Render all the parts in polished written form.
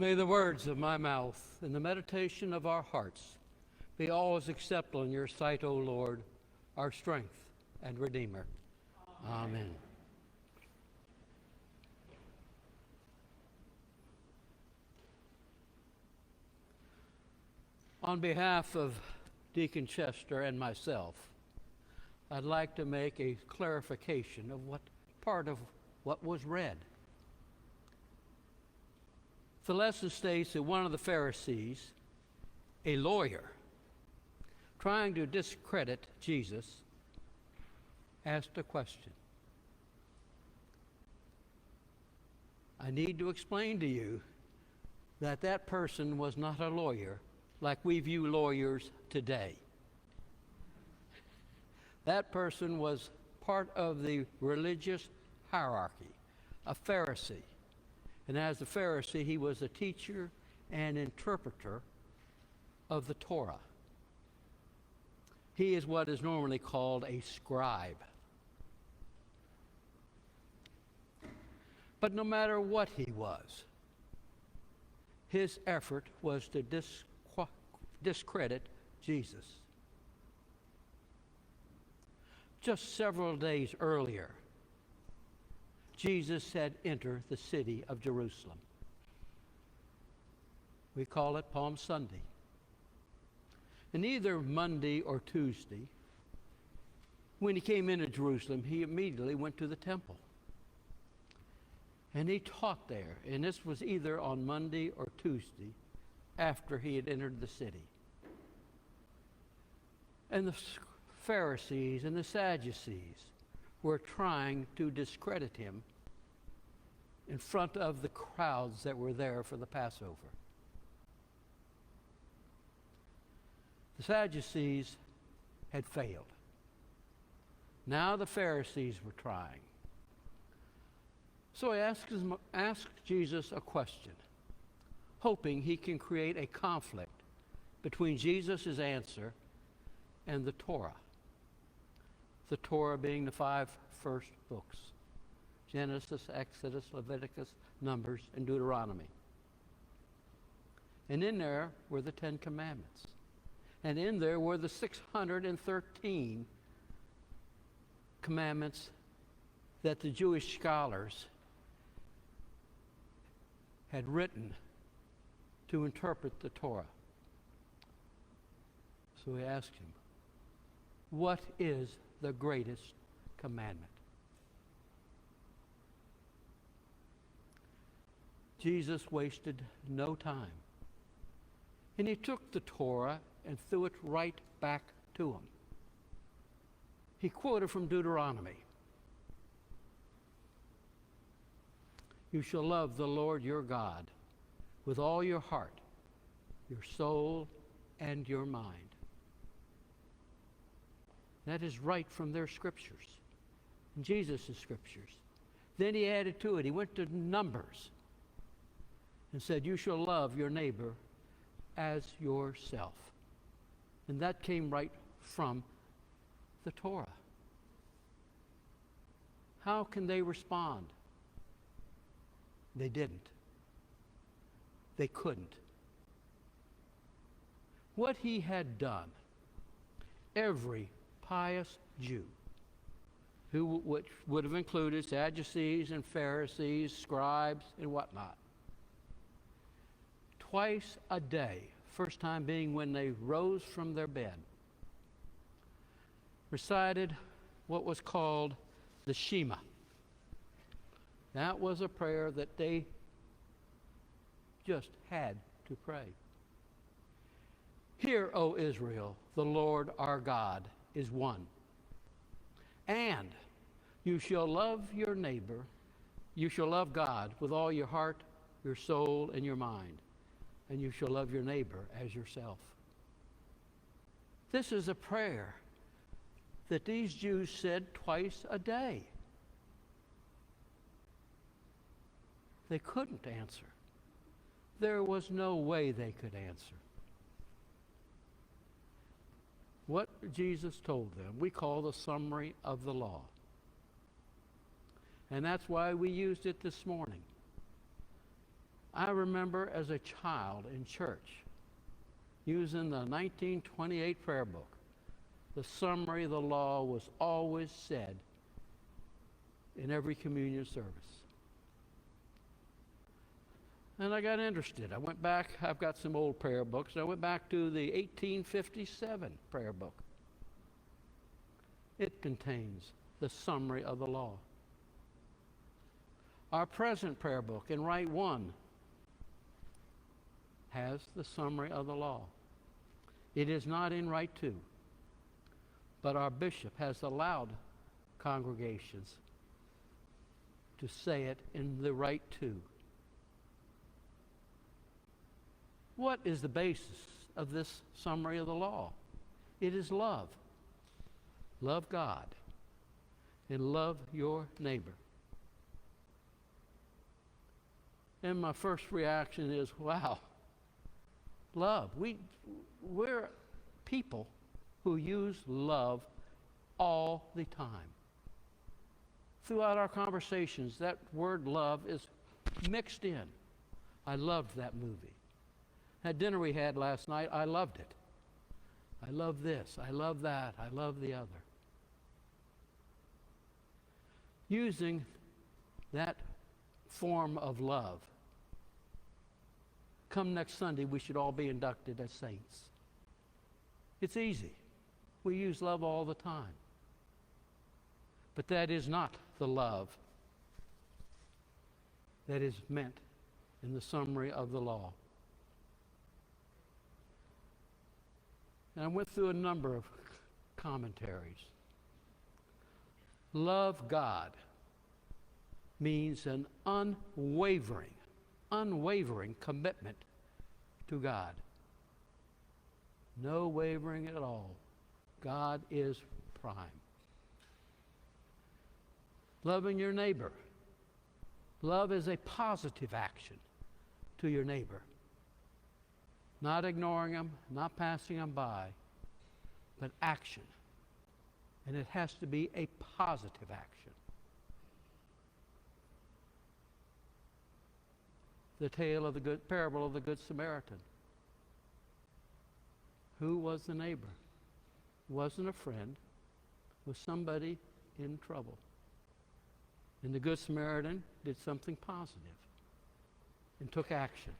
May the words of my mouth and the meditation of our hearts be always acceptable in your sight, O Lord, our strength and Redeemer. Amen. On behalf of Deacon Chester and myself, I'd like to make a clarification of what part of what was read. The lesson states that one of the Pharisees, a lawyer, trying to discredit Jesus, asked a question. I need to explain to you that that person was not a lawyer like we view lawyers today. That person was part of the religious hierarchy, a Pharisee. And as a Pharisee, he was a teacher and interpreter of the Torah. He is what is normally called a scribe. But no matter what he was, his effort was to discredit Jesus. Just several days earlier, Jesus had entered the city of Jerusalem. We call it Palm Sunday. And either Monday or Tuesday, when he came into Jerusalem, he immediately went to the temple. And he taught there. And this was either on Monday or Tuesday after he had entered the city. And the Pharisees and the Sadducees were trying to discredit him in front of the crowds that were there for the Passover. The Sadducees had failed. Now the Pharisees were trying. So he asked Jesus a question, hoping he can create a conflict between Jesus' answer and the Torah. The Torah being the 5 first books: Genesis, Exodus, Leviticus, Numbers, and Deuteronomy. And in there were the 10 commandments. And in there were the 613 commandments that the Jewish scholars had written to interpret the Torah. So he asked him, what is the greatest commandment? Jesus wasted no time. And he took the Torah and threw it right back to him. He quoted from Deuteronomy. You shall love the Lord your God with all your heart, your soul, and your mind. That is right from their scriptures, and Jesus' scriptures. Then he added to it, he went to Numbers and said, you shall love your neighbor as yourself. And that came right from the Torah. How can they respond? They didn't. They couldn't. What he had done, every pious Jew, which would have included Sadducees and Pharisees, scribes, and whatnot, twice a day, first time being when they rose from their bed, recited what was called the Shema. That was a prayer that they just had to pray. Hear, O Israel, the Lord our God is one. And you shall love your neighbor, you shall love God with all your heart, your soul, and your mind. And you shall love your neighbor as yourself. This is a prayer that these Jews said twice a day. They couldn't answer. There was no way they could answer. What Jesus told them, we call the summary of the law. And that's why we used it this morning. I remember as a child in church using the 1928 prayer book. The summary of the law was always said in every communion service. And I got interested. I went back, I've got some old prayer books. I went back to the 1857 prayer book. It contains the summary of the law. Our present prayer book in Rite 1 has the summary of the law. It is not in Rite 2, but our bishop has allowed congregations to say it in the Rite 2. What is the basis of this summary of the law? It is love. Love God and love your neighbor. And my first reaction is, wow, love. We're people who use love all the time. Throughout our conversations, that word love is mixed in. I loved that movie. That dinner we had last night, I loved it. I love this, I love that, I love the other. Using that form of love. Come next Sunday, we should all be inducted as saints. It's easy. We use love all the time. But that is not the love that is meant in the summary of the law. And I went through a number of commentaries. Love God means an unwavering commitment to God. No wavering at all. God is prime. Loving your neighbor. Love is a positive action to your neighbor. Not ignoring them, not passing them by, but action. And it has to be a positive action. The parable of the Good Samaritan. Who was the neighbor? Wasn't a friend, was somebody in trouble. And the Good Samaritan did something positive and took action.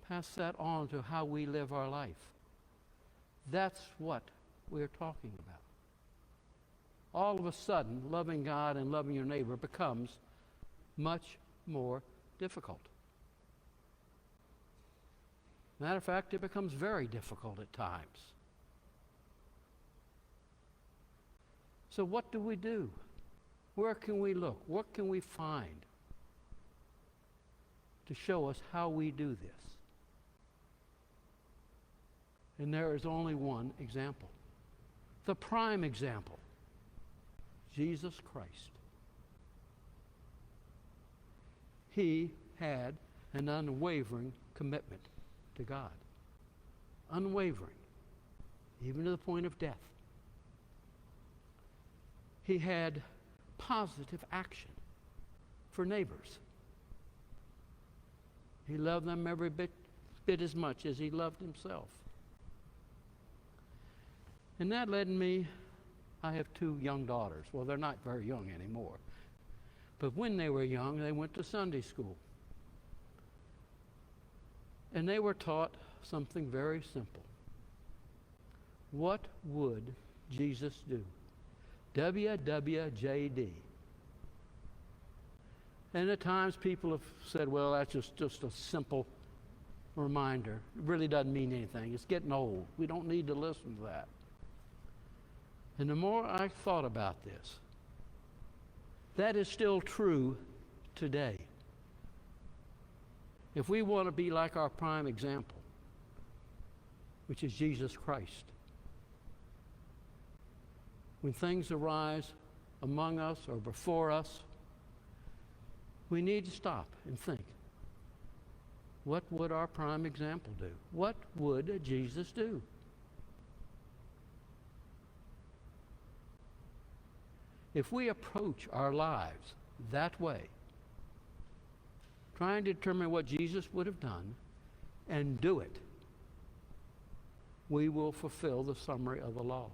Pass that on to how we live our life. That's what we're talking about. All of a sudden, loving God and loving your neighbor becomes much more difficult. Matter of fact, it becomes very difficult at times. So what do? Where can we look? What can we find to show us how we do this? And there is only one example. The prime example. Jesus Christ. He had an unwavering commitment to God. Unwavering. Even to the point of death. He had positive action for neighbors. He loved them every bit as much as he loved himself. And that led me, I have 2 young daughters. Well, they're not very young anymore. But when they were young, they went to Sunday school. And they were taught something very simple. What would Jesus do? WWJD. And at times people have said, well, that's just a simple reminder. It really doesn't mean anything. It's getting old. We don't need to listen to that. And the more I thought about this, that is still true today. If we want to be like our prime example, which is Jesus Christ, when things arise among us or before us, we need to stop and think, what would our prime example do? What would Jesus do? If we approach our lives that way, trying to determine what Jesus would have done and do it, we will fulfill the summary of the law.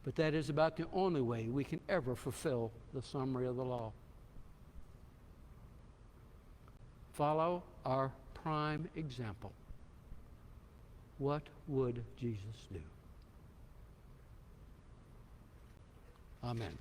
But that is about the only way we can ever fulfill the summary of the law. Follow our prime example. What would Jesus do? Amen.